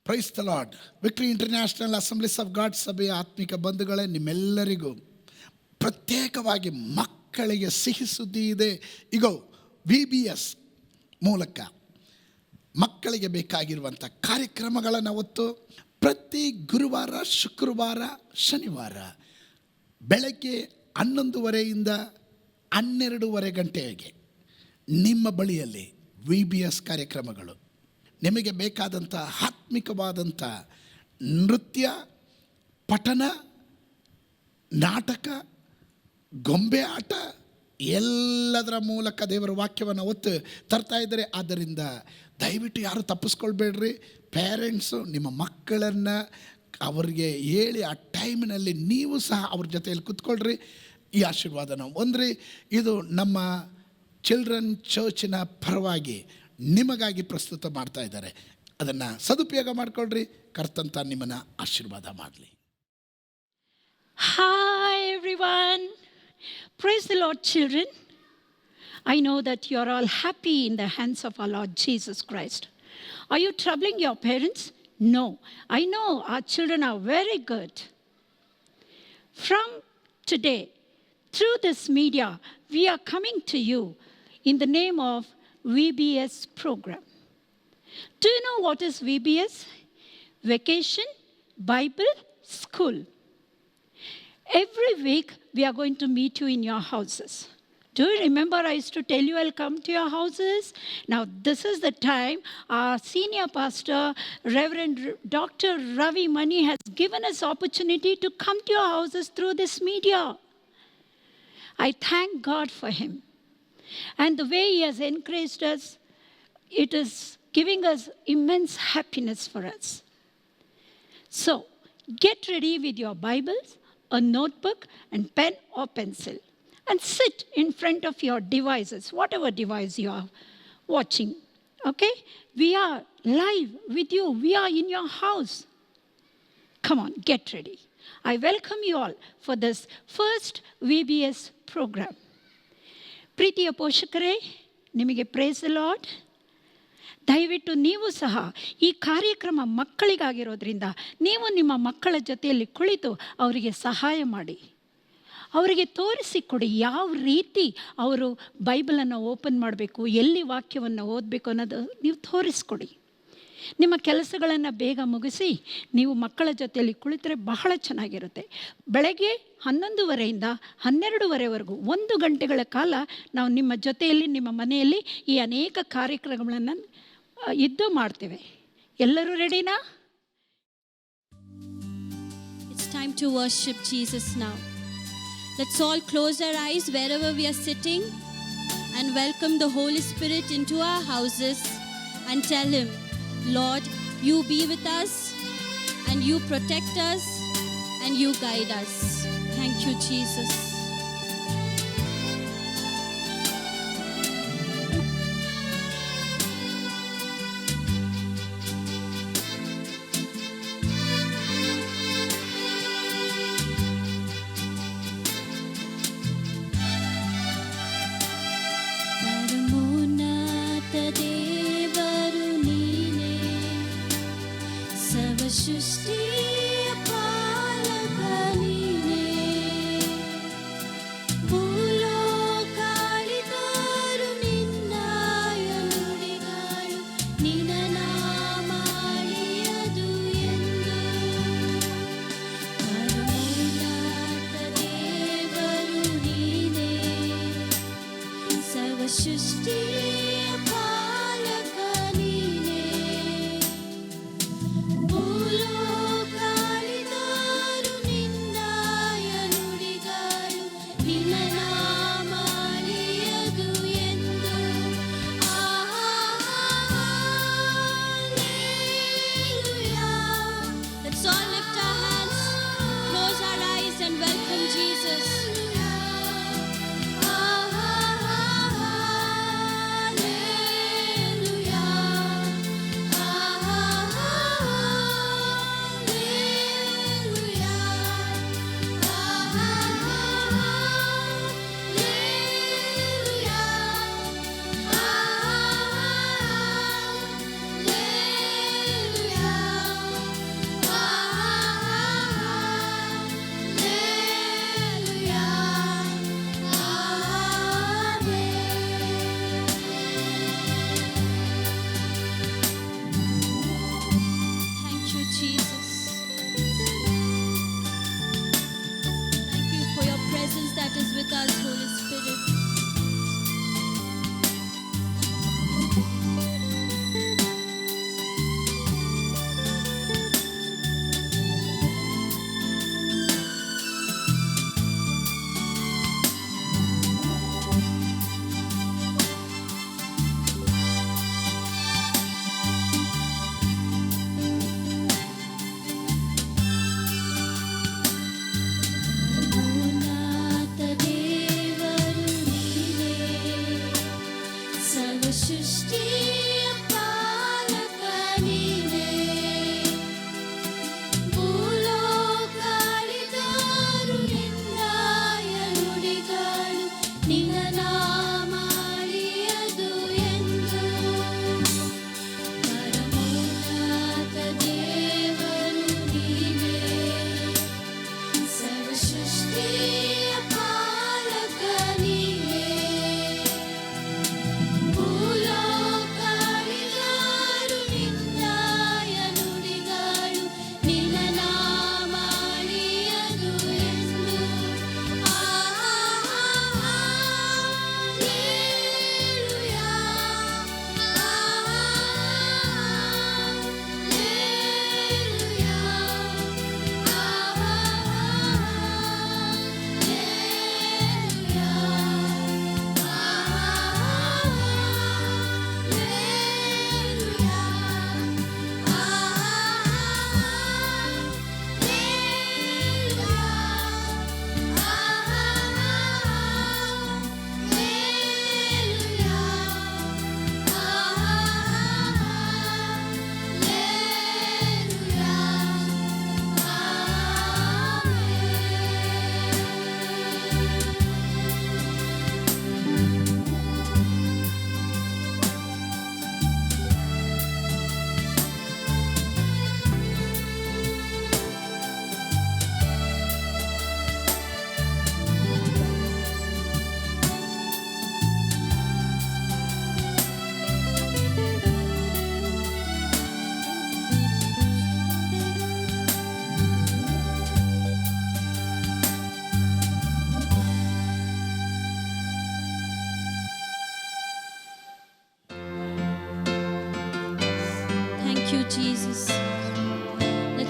Praise the lord. Victory international assemblies of god ಸಭೆಯ ಆತ್ಮಿಕ ಬಂಧುಗಳೇ, ನಿಮ್ಮೆಲ್ಲರಿಗೂ ಪ್ರತ್ಯೇಕವಾಗಿ ಮಕ್ಕಳಿಗೆ ಸಿಹಿ ಸುದ್ದಿ ಇದೆ. ಈಗ VBS ಮೂಲಕ ಮಕ್ಕಳಿಗೆ ಬೇಕಾಗಿರುವಂಥ ಕಾರ್ಯಕ್ರಮಗಳನ್ನು ಹೊತ್ತು ಪ್ರತಿ ಗುರುವಾರ, ಶುಕ್ರವಾರ, ಶನಿವಾರ ಬೆಳಗ್ಗೆ 11:30 12:30 ಗಂಟೆಗೆ ನಿಮ್ಮ ಬಳಿಯಲ್ಲಿ VBS ಕಾರ್ಯಕ್ರಮಗಳು, ನಿಮಗೆ ಬೇಕಾದಂಥ ಆತ್ಮಿಕವಾದಂಥ ನೃತ್ಯ, ಪಠನ, ನಾಟಕ, ಗೊಂಬೆ ಆಟ ಎಲ್ಲದರ ಮೂಲಕ ದೇವರ ವಾಕ್ಯವನ್ನು ಒತ್ತು ತರ್ತಾ ಇದ್ದಾರೆ. ಆದ್ದರಿಂದ ದಯವಿಟ್ಟು ಯಾರು ತಪ್ಪಿಸ್ಕೊಳ್ಬೇಡ್ರಿ. ಪೇರೆಂಟ್ಸು ನಿಮ್ಮ ಮಕ್ಕಳನ್ನು ಅವರಿಗೆ ಹೇಳಿ ಆ ಟೈಮಿನಲ್ಲಿ ನೀವು ಸಹ ಅವ್ರ ಜೊತೆಯಲ್ಲಿ ಕೂತ್ಕೊಳ್ರಿ. ಈ ಆಶೀರ್ವಾದನ ಹೊಂದ್ರಿ. ಇದು ನಮ್ಮ ಚಿಲ್ಡ್ರನ್ ಚರ್ಚಿನ ಪರವಾಗಿ ನಿಮಗಾಗಿ ಪ್ರಸ್ತುತ ಮಾಡ್ತಾ ಇದ್ದಾರೆ. ಅದನ್ನು ಸದುಪಯೋಗ ಮಾಡಿಕೊಳ್ರಿ. ಕರ್ತಂತ ನಿಮ್ಮನ್ನು ಆಶೀರ್ವಾದ ಮಾಡಲಿ. Hi everyone. Praise the Lord, children. I know that you are all happy in the hands of our Lord Jesus Christ. Are you troubling your parents? No. I know our children are very good. From today, through this media, we are coming to you in the name of VBS program. Do you know what is VBS? Vacation Bible School. Every week we are going to meet you in your houses. Do you remember I used to tell you I'll come to your houses? Now this is the time our senior pastor, Reverend Dr. Ravi Mani, has given us opportunity to come to your houses through this media. I thank God for him. And the way he has encouraged us, it is giving us immense happiness for us. So get ready with your Bibles, a notebook and pen or pencil, and sit in front of your devices, whatever device you are watching. Okay? We are live with you. We are in your house. Come on, get ready. I welcome you all for this first VBS program. ಪ್ರೀತಿಯ ಪೋಷಕರೇ, ನಿಮಗೆ praise the lord. ದಯವಿಟ್ಟು ನೀವು ಸಹ ಈ ಕಾರ್ಯಕ್ರಮ ಮಕ್ಕಳಿಗಾಗಿರೋದ್ರಿಂದ ನೀವು ನಿಮ್ಮ ಮಕ್ಕಳ ಜೊತೆಯಲ್ಲಿ ಕುಳಿತು ಅವರಿಗೆ ಸಹಾಯ ಮಾಡಿ, ಅವರಿಗೆ ತೋರಿಸಿಕೊಡಿ ಯಾವ ರೀತಿ ಅವರು ಬೈಬಲನ್ನು ಓಪನ್ ಮಾಡಬೇಕು, ಎಲ್ಲಿ ವಾಕ್ಯವನ್ನು ಓದಬೇಕು ಅನ್ನೋದು ನೀವು ತೋರಿಸ್ಕೊಡಿ. ನಿಮ್ಮ ಕೆಲಸಗಳನ್ನು ಬೇಗ ಮುಗಿಸಿ ನೀವು ಮಕ್ಕಳ ಜೊತೆಯಲ್ಲಿ ಕುಳಿತರೆ ಬಹಳ ಚೆನ್ನಾಗಿರುತ್ತೆ. ಬೆಳಗ್ಗೆ 11:30 12:30 1 ಗಂಟೆಗಳ ಕಾಲ ನಾವು ನಿಮ್ಮ ಜೊತೆಯಲ್ಲಿ ನಿಮ್ಮ ಮನೆಯಲ್ಲಿ ಈ ಅನೇಕ ಕಾರ್ಯಕ್ರಮಗಳನ್ನು ಇದ್ದು ಮಾಡ್ತೇವೆ. ಎಲ್ಲರೂ ರೆಡಿನಾ? It's time to worship Jesus now. Let's all close our eyes wherever we are sitting and welcome the Holy Spirit into our houses and tell him, Lord, you be with us and you protect us and you guide us. Thank you, Jesus. ಸೃಷ್ಟಿಯ ಪಾಲಕ ನೀನೇ, ಭೂಲೋಕಾಳಿತೋರು ನಿನ್ನಾಯ ನುಡಿಗಳು, ನಿನ್ನ ನಾಮಾಳಿಯದು ಎಂದು. ಕರುಣಾತ ದೇವರು ನೀನೇ, ಸರ್ವ ಸೃಷ್ಟಿಯ ಪಾಲಕ ನೀನೇ, ಭೂಲೋಕ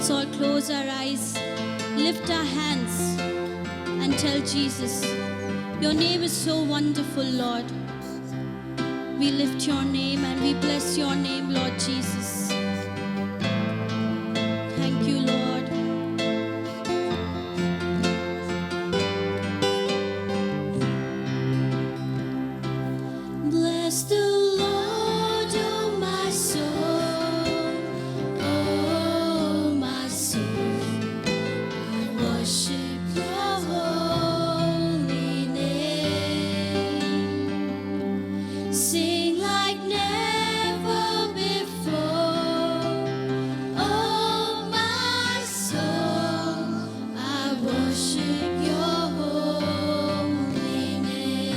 Let's all close our eyes, lift our hands, and tell Jesus, your name is so wonderful, Lord. We lift your name and we bless your name, Lord Jesus. Thank you, Lord. Bless the Lord, oh my soul, oh my soul. I worship your holy name. Sing like never before, oh my soul. I worship your holy name.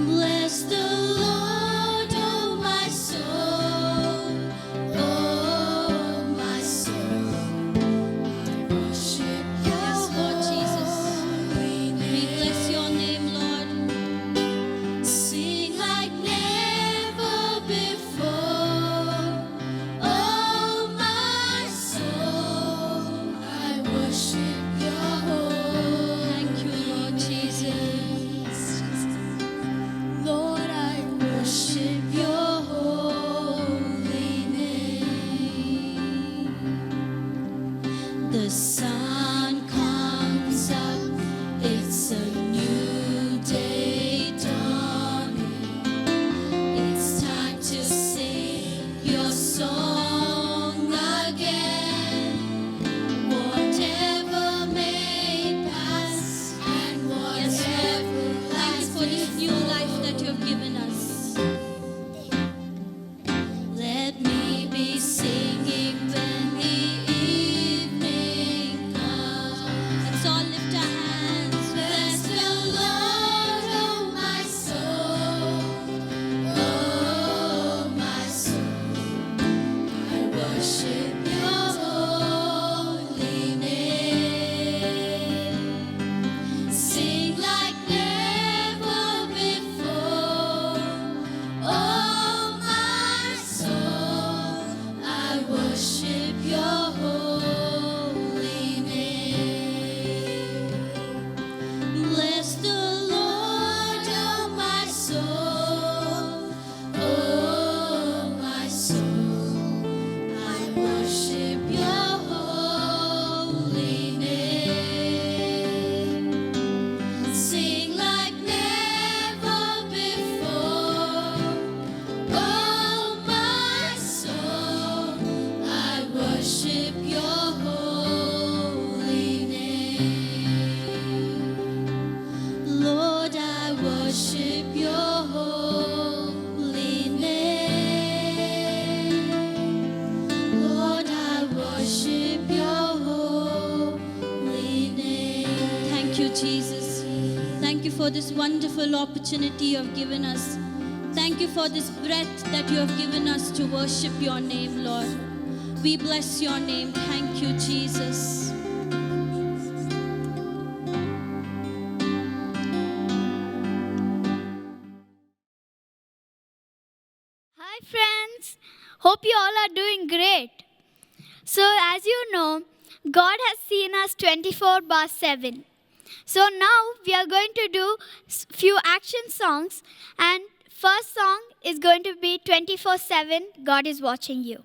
Bless the Lord, oh my soul, oh my soul. I worship Yes, Lord Jesus. holy We name. bless your name, Lord. Sing like never before, oh my soul. I worship your holy Thank you, Lord Jesus. Lord, I worship your holy name. The sun comes up, it's a new day dawning. It's time to sing your song again. Whatever may pass and Yes, Lord. whatever Thank you for this new life that you have given us. Let me be singing when the evening comes. Let's all lift our hands. Bless the Lord, oh my soul, oh my soul. I worship your holy name. Sing like never before, oh my soul. I worship your holy name. Bless the Lord, oh my soul, oh my soul. I worship your holy name. Sing like never before, oh my soul. I worship your holy name. Lord, I worship your holy name. Lord, I worship your holy name. Thank you, Jesus. Thank you for this wonderful opportunity you have given us. Thank you for this breath that you have given us to worship your name, Lord. We bless your name. Thank you, Jesus. Hi, friends. Hope you all are doing great. So, as you know, God has seen us 24/7. So, now we are going to do few action songs, and first song is going to be 24/7. God is watching you.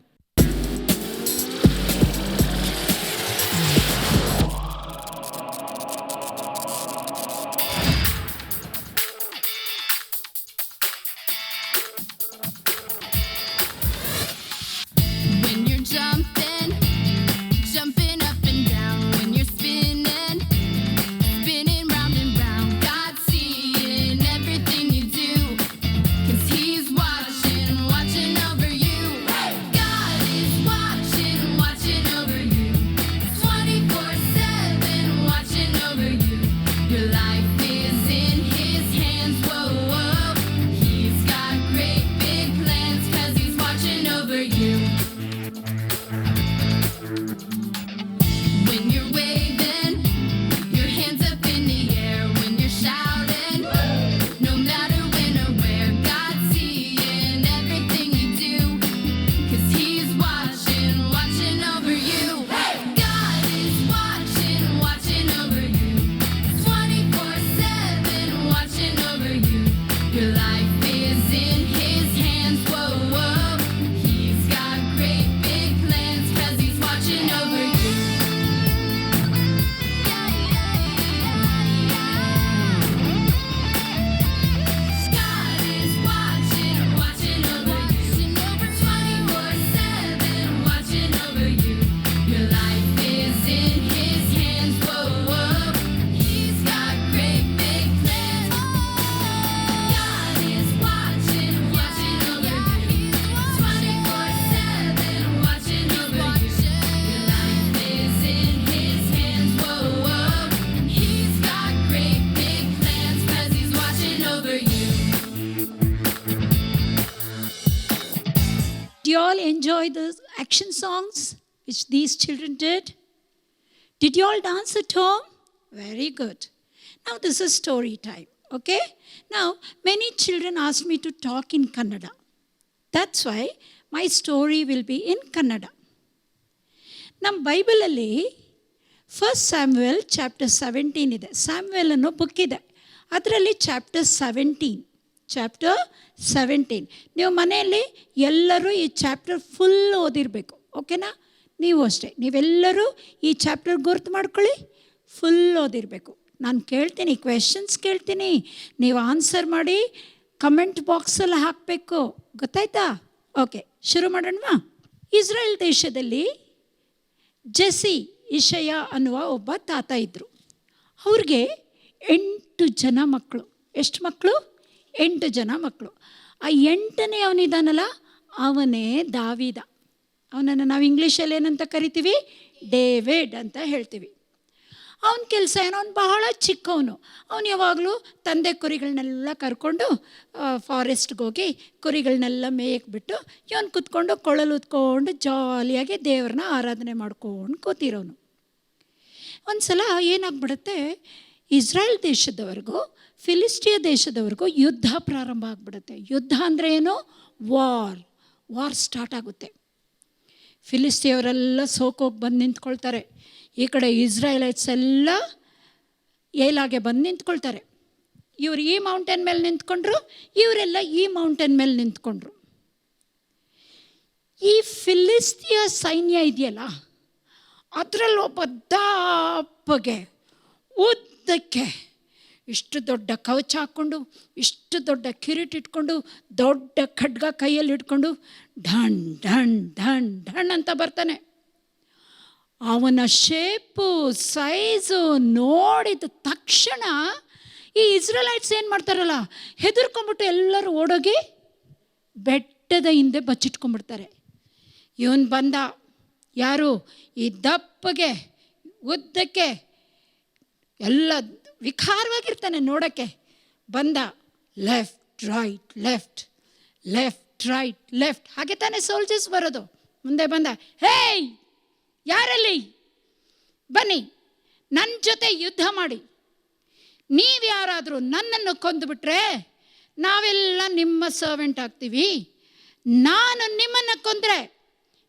When you're jumping up and down, when you're spinning round and round, God's seeing everything you do, 'cause He's watching over you. God enjoy the action songs which these children did? Did you all dance at home? Very good. Now this is story time. Okay? Now many children asked me to talk in Kannada. That's why my story will be in Kannada. ನಮ್ಮ ಬೈಬಲಲ್ಲಿ first Samuel chapter 17 ಇದೆ. Samuel ಅನ್ನೋ book ಇದೆ, ಅದರಲ್ಲಿ chapter 17. ನೀವು ಮನೆಯಲ್ಲಿ ಎಲ್ಲರೂ ಈ chapter full ಓದಿರಬೇಕು. ಓಕೆನಾ? ನೀವು ಅಷ್ಟೇ, ನೀವೆಲ್ಲರೂ ಈ ಚಾಪ್ಟರ್ ಗುರ್ತು ಮಾಡ್ಕೊಳ್ಳಿ, ಫುಲ್ ಓದಿರಬೇಕು. ನಾನು ಕೇಳ್ತೀನಿ, ಕ್ವೆಶನ್ಸ್ ಕೇಳ್ತೀನಿ, ನೀವು ಆನ್ಸರ್ ಮಾಡಿ ಕಮೆಂಟ್ ಬಾಕ್ಸಲ್ಲಿ ಹಾಕಬೇಕು. ಗೊತ್ತಾಯ್ತಾ? ಓಕೆ, ಶುರು ಮಾಡೋಣವಾ? ಇಸ್ರೇಲ್ ದೇಶದಲ್ಲಿ ಜೆಸಿ ಇಷಯ ಅನ್ನುವ ಒಬ್ಬ ತಾತ ಇದ್ದರು. ಅವ್ರಿಗೆ 8 ಜನ ಮಕ್ಕಳು. ಎಷ್ಟು ಮಕ್ಕಳು? 8 ಜನ ಮಕ್ಕಳು. ಆ 8ನೇ ಅವನಿದಾನಲ್ಲ, ಅವನೇ ದಾವೀದ. ಅವನನ್ನು ನಾವು ಇಂಗ್ಲೀಷಲ್ಲಿ ಏನಂತ ಕರಿತೀವಿ? ಡೇವಿಡ್ ಅಂತ ಹೇಳ್ತೀವಿ. ಅವನ ಕೆಲಸ ಏನೋ, ಅವನು ಬಹಳ ಚಿಕ್ಕವನು. ಅವನು ಯಾವಾಗಲೂ ತಂದೆ ಕುರಿಗಳನ್ನೆಲ್ಲ ಕರ್ಕೊಂಡು ಫಾರೆಸ್ಟ್ಗೆ ಹೋಗಿ ಕುರಿಗಳನ್ನೆಲ್ಲ ಮೇಯಕ್ಕೆ ಬಿಟ್ಟು ಇವನು ಕೂತ್ಕೊಂಡು ಕೊಳಲು ಉತ್ಕೊಂಡು ಜಾಲಿಯಾಗಿ ದೇವ್ರನ್ನ ಆರಾಧನೆ ಮಾಡ್ಕೊಂಡು ಕೂತಿರೋನು. ಒಂದು ಸಲ ಏನಾಗ್ಬಿಡುತ್ತೆ, ಇಸ್ರೇಲ್ ದೇಶದವರೆಗೂ ಫಿಲಿಸ್ಟಿಯ ದೇಶದವರೆಗೂ ಯುದ್ಧ ಪ್ರಾರಂಭ ಆಗಿಬಿಡುತ್ತೆ. ಯುದ್ಧ ಅಂದರೆ ಏನು? ವಾರ್ ಸ್ಟಾರ್ಟ್ ಆಗುತ್ತೆ. ಫಿಲಿಸ್ಟಿಯವರೆಲ್ಲ ಸೋಕೋಗಿ ಬಂದು ನಿಂತ್ಕೊಳ್ತಾರೆ. ಈ ಕಡೆ ಇಸ್ರಾಯೇಲೈಟ್ಸ್ ಎಲ್ಲ ಏಲಾಗೆ ಬಂದು ನಿಂತ್ಕೊಳ್ತಾರೆ. ಇವರು ಈ ಮೌಂಟೇನ್ ಮೇಲೆ ನಿಂತ್ಕೊಂಡ್ರು, ಇವರೆಲ್ಲ ಈ ಮೌಂಟೇನ್ ಮೇಲೆ ನಿಂತ್ಕೊಂಡ್ರು. ಈ ಫಿಲಿಸ್ತಿಯ ಸೈನ್ಯ ಇದೆಯಲ್ಲ, ಅದರಲ್ಲಿ ಒಬ್ಬ ದಪ್ಪಗೆ ಉದ್ದಕ್ಕೆ ಇಷ್ಟು ದೊಡ್ಡ ಕವಚ ಹಾಕ್ಕೊಂಡು, ಇಷ್ಟು ದೊಡ್ಡ ಕಿರೀಟ ಇಟ್ಕೊಂಡು, ದೊಡ್ಡ ಖಡ್ಗ ಕೈಯಲ್ಲಿ ಇಟ್ಕೊಂಡು ಢಣ್ ಢಣ್ ಢಣ್ ಢಣ್ ಅಂತ ಬರ್ತಾನೆ. ಅವನ ಶೇಪು ಸೈಜು ನೋಡಿದ ತಕ್ಷಣ ಈ ಇಸ್ರೇಲೈಟ್ಸ್ ಏನು ಮಾಡ್ತಾರಲ್ಲ, ಹೆದರ್ಕೊಂಡ್ಬಿಟ್ಟು ಎಲ್ಲರೂ ಓಡೋಗಿ ಬೆಟ್ಟದ ಹಿಂದೆ ಬಚ್ಚಿಟ್ಕೊಂಡ್ಬಿಡ್ತಾರೆ. ಇವನು ಬಂದ, ಯಾರು? ಈ ದಪ್ಪಗೆ ಉದ್ದಕ್ಕೆ ಎಲ್ಲ ವಿಕಾರವಾಗಿರ್ತಾನೆ ನೋಡೋಕ್ಕೆ. ಬಂದ, left right left left right left, ಹಾಗೆ ತಾನೇ ಸೋಲ್ಜರ್ಸ್ ಬರೋದು. ಮುಂದೆ ಬಂದ, ಹೇಯ್ ಯಾರಲ್ಲಿ, ಬನ್ನಿ ನನ್ನ ಜೊತೆ ಯುದ್ಧ ಮಾಡಿ. ನೀವು ಯಾರಾದರೂ ನನ್ನನ್ನು ಕೊಂದುಬಿಟ್ರೆ ನಾವೆಲ್ಲ ನಿಮ್ಮ ಸರ್ವೆಂಟ್ ಆಗ್ತೀವಿ. ನಾನು ನಿಮ್ಮನ್ನು ಕೊಂದರೆ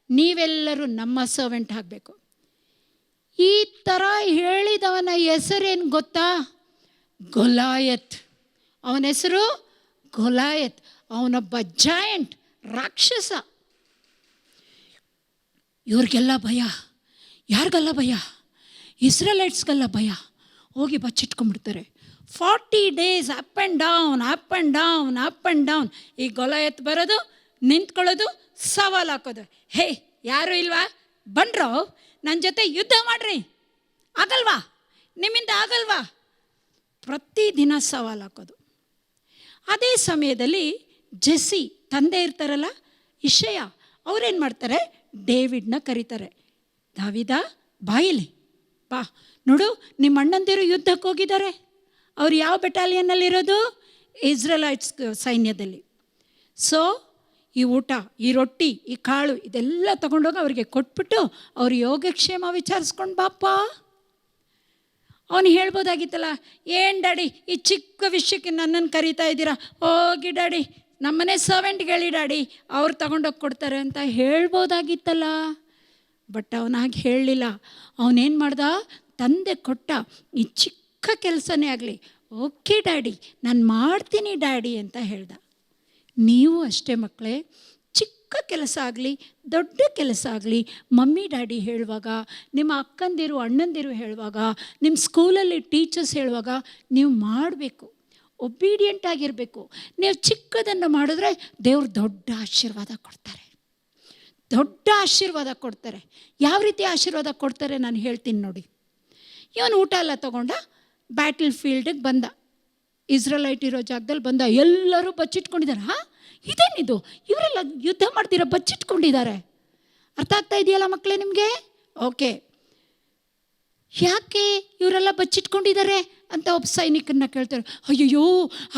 ನೀವೆಲ್ಲರೂ ನಮ್ಮ ಸರ್ವೆಂಟ್ ಆಗಬೇಕು. ಈ ಥರ ಹೇಳಿದವನ ಹೆಸರೇನು ಗೊತ್ತಾ? ಗೊಲಾಯತ್. ಅವನ ಹೆಸರು ಗೊಲಾಯತ್. ಅವನೊಬ್ಬ ಜಾಯಂಟ್, ರಾಕ್ಷಸ. ಇವ್ರಿಗೆಲ್ಲ ಭಯ. ಯಾರಿಗೆಲ್ಲ ಭಯ? ಇಸ್ರೇಲೈಟ್ಸ್ಗೆಲ್ಲ ಭಯ. ಹೋಗಿ ಬಚ್ಚಿಟ್ಕೊಂಡ್ಬಿಡ್ತಾರೆ. 40 days up and down up and down up and down. ಈ ಗೊಲಾಯತ್ ಬರೋದು, ನಿಂತ್ಕೊಳ್ಳೋದು, ಸವಾಲು ಹಾಕೋದು. ಹೇ ಯಾರು ಇಲ್ವಾ? ಬನ್ರೋ ನನ್ನ ಜೊತೆ ಯುದ್ಧ ಮಾಡ್ರಿ. ಆಗಲ್ವಾ? ನಿಮ್ಮಿಂದ ಆಗಲ್ವಾ? ಪ್ರತಿದಿನ ಸವಾಲು ಹಾಕೋದು. ಅದೇ ಸಮಯದಲ್ಲಿ ಜೆಸಿ ತಂದೆ ಇರ್ತಾರಲ್ಲ, ಇಷಯ, ಅವ್ರೇನು ಮಾಡ್ತಾರೆ? ಡೇವಿಡ್ನ ಕರೀತಾರೆ. ದಾವಿದ ಬಾಯಿಲಿ ಬಾ, ನೋಡು ನಿಮ್ಮ ಅಣ್ಣಂದಿರು ಯುದ್ಧಕ್ಕೆ ಹೋಗಿದ್ದಾರೆ. ಅವ್ರು ಯಾವ ಬೆಟಾಲಿಯನ್ನಲ್ಲಿರೋದು? ಇಸ್ರೇಲೈಟ್ಸ್ ಸೈನ್ಯದಲ್ಲಿ. ಸೊ ಈ ಊಟ, ಈ ರೊಟ್ಟಿ, ಈ ಕಾಳು ಇದೆಲ್ಲ ತೊಗೊಂಡೋಗಿ ಅವರಿಗೆ ಕೊಟ್ಬಿಟ್ಟು ಅವ್ರ ಯೋಗಕ್ಷೇಮ ವಿಚಾರಿಸ್ಕೊಂಡು ಬಾಪ್ಪ. ಅವನು ಹೇಳ್ಬೋದಾಗಿತ್ತಲ್ಲ, ಏನು ಡ್ಯಾಡಿ ಈ ಚಿಕ್ಕ ವಿಷಯಕ್ಕೆ ನನ್ನನ್ನು ಕರೀತಾ ಇದ್ದೀರಾ, ಹೋಗಿ ಡ್ಯಾಡಿ ನಮ್ಮನೆ ಸರ್ವೆಂಟ್ಗೆ ಹೇಳಿ ಡ್ಯಾಡಿ, ಅವ್ರು ತಗೊಂಡೋಗಿ ಕೊಡ್ತಾರೆ ಅಂತ ಹೇಳ್ಬೋದಾಗಿತ್ತಲ್ಲ. ಬಟ್ ಅವನಾಗಿ ಹೇಳಲಿಲ್ಲ. ಅವನೇನು ಮಾಡ್ದ? ತಂದೆ ಕೊಟ್ಟ ಈ ಚಿಕ್ಕ ಕೆಲಸನೇ ಆಗಲಿ, ಓಕೆ ಡ್ಯಾಡಿ ನಾನು ಮಾಡ್ತೀನಿ ಡ್ಯಾಡಿ ಅಂತ ಹೇಳ್ದ. ನೀವು ಅಷ್ಟೇ ಮಕ್ಕಳೇ, ಚಿಕ್ಕ ಕೆಲಸ ಆಗಲಿ ದೊಡ್ಡ ಕೆಲಸ ಆಗಲಿ ಮಮ್ಮಿ ಡ್ಯಾಡಿ ಹೇಳುವಾಗ, ನಿಮ್ಮ ಅಕ್ಕಂದಿರು ಅಣ್ಣಂದಿರು ಹೇಳುವಾಗ, ನಿಮ್ಮ ಸ್ಕೂಲಲ್ಲಿ ಟೀಚರ್ಸ್ ಹೇಳುವಾಗ ನೀವು ಮಾಡಬೇಕು. ಒಬೀಡಿಯೆಂಟ್ ಆಗಿರಬೇಕು. ನೀವು ಚಿಕ್ಕದನ್ನು ಮಾಡಿದ್ರೆ ದೇವ್ರು ದೊಡ್ಡ ಆಶೀರ್ವಾದ ಕೊಡ್ತಾರೆ. ದೊಡ್ಡ ಆಶೀರ್ವಾದ ಕೊಡ್ತಾರೆ. ಯಾವ ರೀತಿ ಆಶೀರ್ವಾದ ಕೊಡ್ತಾರೆ ನಾನು ಹೇಳ್ತೀನಿ ನೋಡಿ. ಇವನು ಊಟ ಎಲ್ಲ ತೊಗೊಂಡ ಬ್ಯಾಟಲ್ ಫೀಲ್ಡಿಗೆ ಬಂದ. ಇಸ್ರೇಲೈಟ್ ಇರೋ ಜಾಗದಲ್ಲಿ ಬಂದ. ಎಲ್ಲರೂ ಬಚ್ಚಿಟ್ಕೊಂಡಿದ್ದಾರೆ. ಇದೇನಿದು, ಇವರೆಲ್ಲ ಯುದ್ಧ ಮಾಡ್ತೀರಾ ಬಚ್ಚಿಟ್ಕೊಂಡಿದ್ದಾರೆ. ಅರ್ಥ ಆಗ್ತಾ ಇದೆಯಲ್ಲ ಮಕ್ಕಳೇ ನಿಮಗೆ? ಓಕೆ. ಯಾಕೆ ಇವರೆಲ್ಲ ಬಚ್ಚಿಟ್ಕೊಂಡಿದ್ದಾರೆ ಅಂತ ಒಬ್ಬ ಸೈನಿಕರನ್ನ ಕೇಳ್ತಾರೆ. ಅಯ್ಯಯ್ಯೋ,